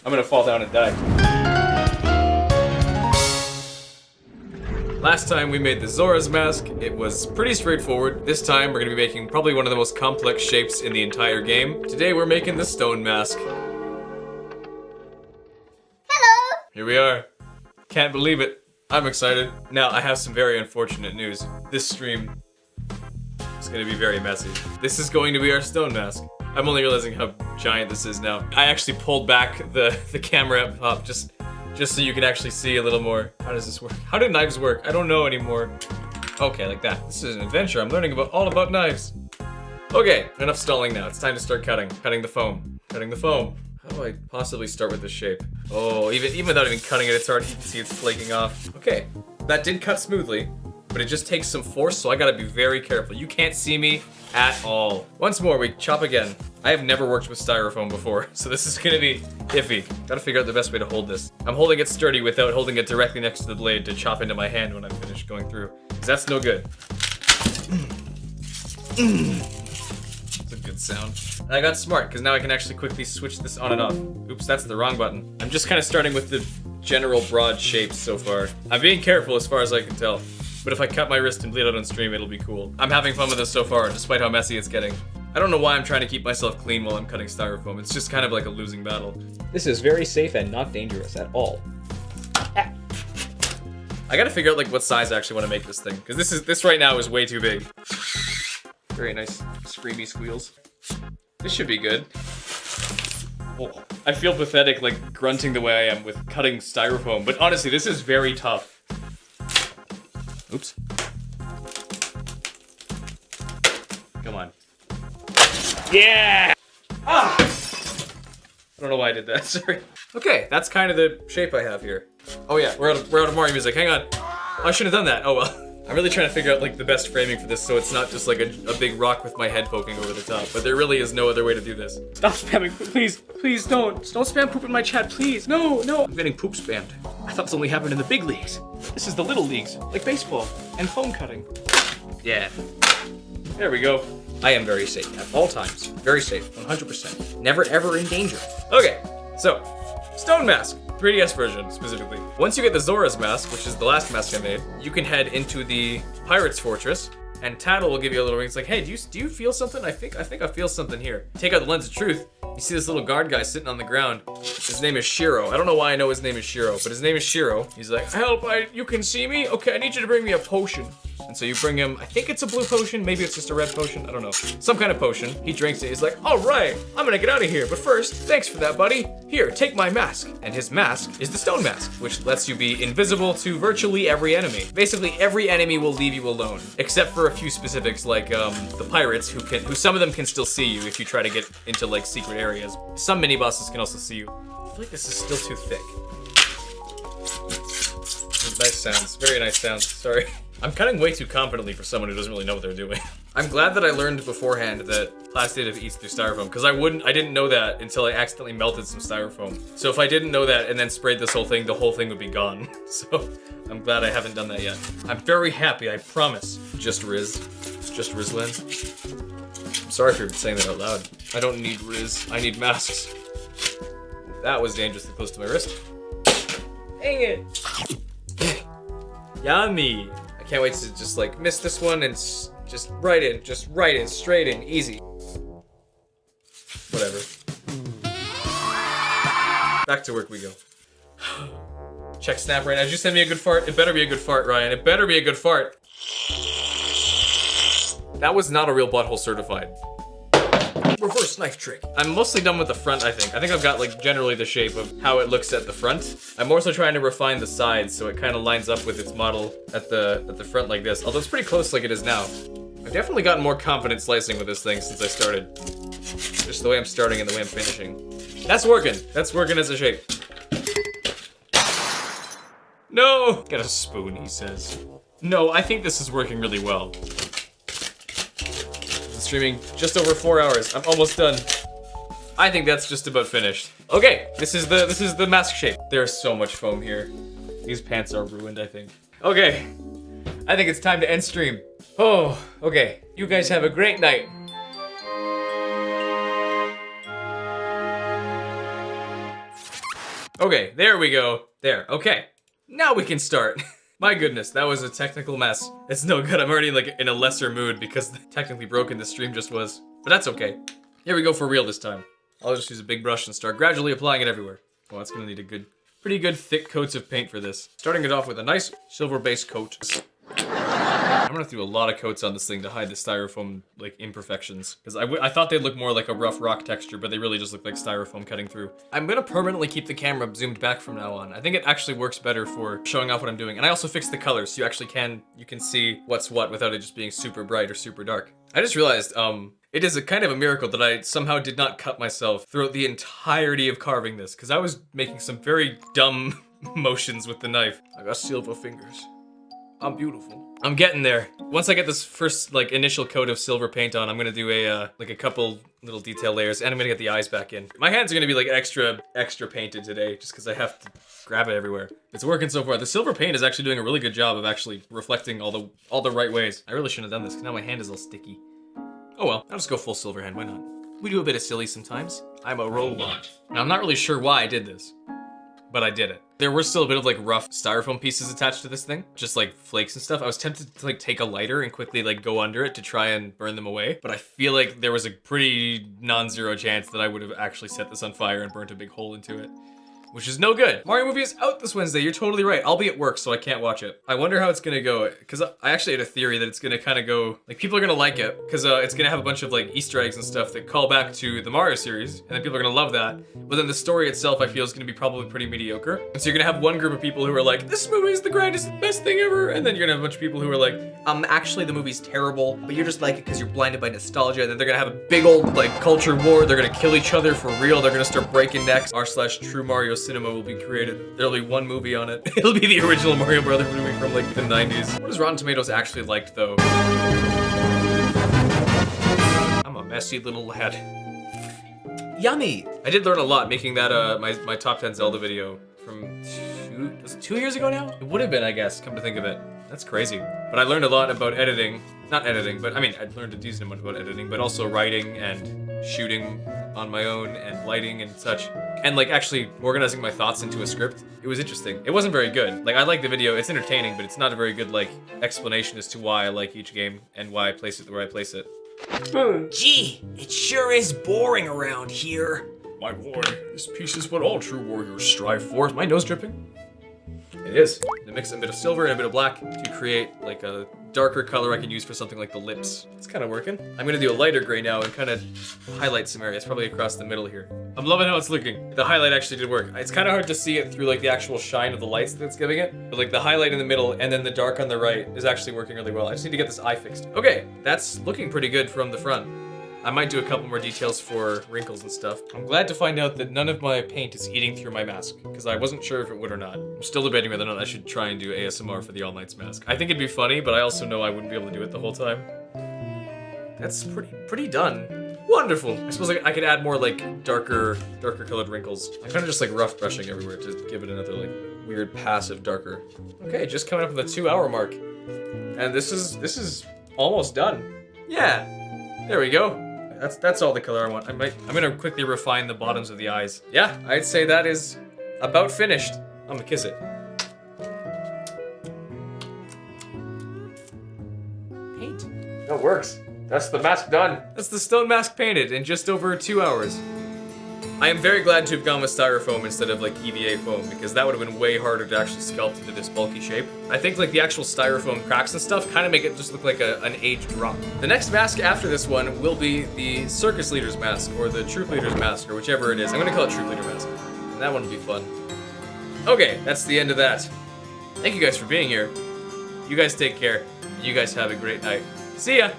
I'm gonna fall down and die. Last time we made the Zora's mask, it was pretty straightforward. This time we're gonna be making probably one of the most complex shapes in the entire game. Today we're making the stone mask. Hello! Here we are. Can't believe it. I'm excited. Now, I have some very unfortunate news. This stream is gonna be very messy. This is going to be our stone mask. I'm only realizing how giant this is now. I actually pulled back the camera up top just so you can actually see a little more. How does this work? How do knives work? I don't know anymore. Okay, like that. This is an adventure. I'm learning all about knives. Okay, enough stalling now. It's time to start cutting. Cutting the foam. Cutting the foam. How do I possibly start with this shape? Oh, even without even cutting it, it's hard. You can see it's flaking off. Okay, that did cut smoothly, but it just takes some force, so I gotta be very careful. You can't see me at all. Once more, we chop again. I have never worked with styrofoam before, so this is gonna be iffy. Gotta figure out the best way to hold this. I'm holding it sturdy without holding it directly next to the blade to chop into my hand when I'm finished going through, because that's no good. It's a good sound. And I got smart, because now I can actually quickly switch this on and off. Oops, that's the wrong button. I'm just kind of starting with the general broad shapes so far. I'm being careful as far as I can tell. But if I cut my wrist and bleed out on stream, it'll be cool. I'm having fun with this so far, despite how messy it's getting. I don't know why I'm trying to keep myself clean while I'm cutting styrofoam. It's just kind of like a losing battle. This is very safe and not dangerous at all. I gotta figure out like what size I actually want to make this thing, because this right now is way too big. Very nice screamy squeals. This should be good. Oh, I feel pathetic like grunting the way I am with cutting styrofoam, but honestly, this is very tough. Oops. Come on. Yeah! Ah! I don't know why I did that, sorry. Okay, that's kind of the shape I have here. Oh yeah, we're out of Mario music, hang on. Oh, I shouldn't have done that, oh well. I'm really trying to figure out like the best framing for this so it's not just like a big rock with my head poking over the top, but there really is no other way to do this. Stop spamming, please don't spam poop in my chat, please. No. I'm getting poop spammed. I thought this only happened in the big leagues. This is the little leagues, like baseball and foam cutting. Yeah. There we go. I am very safe at all times. Very safe, 100%. Never ever in danger. Okay, so, stone mask. 3DS version, specifically. Once you get the Zora's mask, which is the last mask I made, you can head into the Pirate's Fortress, and Tattle will give you a little ring. It's like, hey, do you feel something? I think I feel something here. Take out the lens of truth. You see this little guard guy sitting on the ground. His name is Shiro. I don't know why I know his name is Shiro, but his name is Shiro. He's like, help, you can see me? Okay, I need you to bring me a potion. And so you bring him, I think it's a blue potion, maybe it's just a red potion, I don't know. Some kind of potion. He drinks it, he's like, all right, I'm gonna get out of here, but first, thanks for that, buddy. Here, take my mask. And his mask is the stone mask, which lets you be invisible to virtually every enemy. Basically, every enemy will leave you alone, except for a few specifics like the pirates, who some of them can still see you if you try to get into like secret areas. Some mini bosses can also see you. I feel like this is still too thick. Nice sounds, very nice sounds, sorry. I'm cutting way too confidently for someone who doesn't really know what they're doing. I'm glad that I learned beforehand that plastic eats through styrofoam, because I didn't know that until I accidentally melted some styrofoam. So if I didn't know that and then sprayed this whole thing, the whole thing would be gone. So I'm glad I haven't done that yet. I'm very happy, I promise. Just Rizzlin. I'm sorry for saying that out loud. I don't need Riz, I need masks. That was dangerously close to my wrist. Dang it! Yummy! I can't wait to just like miss this one and just right in, straight in, easy. Whatever. Back to work we go. Check snap right now. Did you send me a good fart? It better be a good fart, Ryan. It better be a good fart. That was not a real butthole certified. Reverse knife trick. I'm mostly done with the front, I think. I think I've got like generally the shape of how it looks at the front. I'm also trying to refine the sides so it kind of lines up with its model at the front like this. Although it's pretty close like it is now. I've definitely gotten more confident slicing with this thing since I started. Just the way I'm starting and the way I'm finishing. That's working. That's working as a shape. No! Get a spoon, he says. No, I think this is working really well. Streaming just over 4 hours. I'm almost done. I think that's just about finished. Okay, this is the mask shape. There's so much foam here. These pants are ruined, I think. Okay, I think it's time to end stream. Oh, okay. You guys have a great night. Okay, there we go. There, okay. Now we can start. My goodness, that was a technical mess. It's no good, I'm already like in a lesser mood because technically broken the stream just was. But that's okay. Here we go for real this time. I'll just use a big brush and start gradually applying it everywhere. Well, that's gonna need a pretty good thick coats of paint for this. Starting it off with a nice silver base coat. I'm gonna throw a lot of coats on this thing to hide the styrofoam like imperfections. Because I thought they'd look more like a rough rock texture, but they really just look like styrofoam cutting through. I'm gonna permanently keep the camera zoomed back from now on. I think it actually works better for showing off what I'm doing. And I also fixed the colors, so you actually you can see what's what without it just being super bright or super dark. I just realized, it is a kind of a miracle that I somehow did not cut myself throughout the entirety of carving this, because I was making some very dumb motions with the knife. I got silver fingers. I'm beautiful. I'm getting there. Once I get this first like initial coat of silver paint on, I'm gonna do a couple little detail layers, and I'm gonna get the eyes back in. My hands are gonna be like extra painted today, just because I have to grab it everywhere. It's working so far. The silver paint is actually doing a really good job of actually reflecting all the right ways. I really shouldn't have done this, because now my hand is all sticky. Oh well, I'll just go full silver hand, why not? We do a bit of silly sometimes. I'm a robot. Now I'm not really sure why I did this, but I did it. There were still a bit of like rough styrofoam pieces attached to this thing, just like flakes and stuff. I was tempted to like take a lighter and quickly like go under it to try and burn them away, but I feel like there was a pretty non-zero chance that I would have actually set this on fire and burnt a big hole into it. Which is no good. Mario movie is out this Wednesday, you're totally right. I'll be at work, so I can't watch it. I wonder how it's gonna go, because I actually had a theory that it's gonna kind of go, like people are gonna like it, because it's gonna have a bunch of like Easter eggs and stuff that call back to the Mario series, and then people are gonna love that. But then the story itself, I feel, is gonna be probably pretty mediocre. And so you're gonna have one group of people who are like, this movie is the greatest, best thing ever, and then you're gonna have a bunch of people who are like, actually the movie's terrible, but you just like it because you're blinded by nostalgia, and then they're gonna have a big old like culture war, they're gonna kill each other for real, they're gonna start breaking necks. r/True Mario Cinema will be created. There'll be one movie on it. It'll be the original Mario Brothers movie from like the 90s. What is Rotten Tomatoes actually liked though? I'm a messy little lad. Yummy! I did learn a lot making that my top 10 Zelda video from 2 years ago now? It would have been, I guess, come to think of it. That's crazy. But I learned a lot about editing. Not editing, but I mean, I learned a decent amount about editing, but also writing and shooting on my own and lighting and such. And like actually organizing my thoughts into a script. It was interesting. It wasn't very good. Like I like the video, it's entertaining, but it's not a very good like explanation as to why I like each game and why I place it where I place it. Gee, it sure is boring around here. My boy, this piece is what all true warriors strive for. Is my nose dripping? It is. To mix a bit of silver and a bit of black to create like a darker color I can use for something like the lips. It's kind of working. I'm gonna do a lighter gray now and kind of highlight some areas, probably across the middle here. I'm loving how it's looking. The highlight actually did work. It's kind of hard to see it through like the actual shine of the lights that's giving it, but like the highlight in the middle and then the dark on the right is actually working really well. I just need to get this eye fixed. Okay, that's looking pretty good from the front. I might do a couple more details for wrinkles and stuff. I'm glad to find out that none of my paint is eating through my mask, because I wasn't sure if it would or not. I'm still debating whether or not I should try and do ASMR for the All Nights mask. I think it'd be funny, but I also know I wouldn't be able to do it the whole time. That's pretty done. Wonderful. I suppose I could add more like darker colored wrinkles. I'm kind of just like rough brushing everywhere to give it another like weird passive darker. Okay, just coming up on the 2-hour mark. And this is almost done. Yeah, there we go. That's all the color I want. I'm gonna quickly refine the bottoms of the eyes. Yeah, I'd say that is about finished. I'm gonna kiss it. Paint. That works. That's the mask done. That's the stone mask painted in just over 2 hours. I am very glad to have gone with styrofoam instead of like EVA foam, because that would have been way harder to actually sculpt into this bulky shape. I think like the actual styrofoam cracks and stuff kind of make it just look like an aged rock. The next mask after this one will be the circus leader's mask, or the troop leader's mask, or whichever it is. I'm gonna call it troop leader mask. And that one will be fun. Okay, that's the end of that. Thank you guys for being here. You guys take care. You guys have a great night. See ya!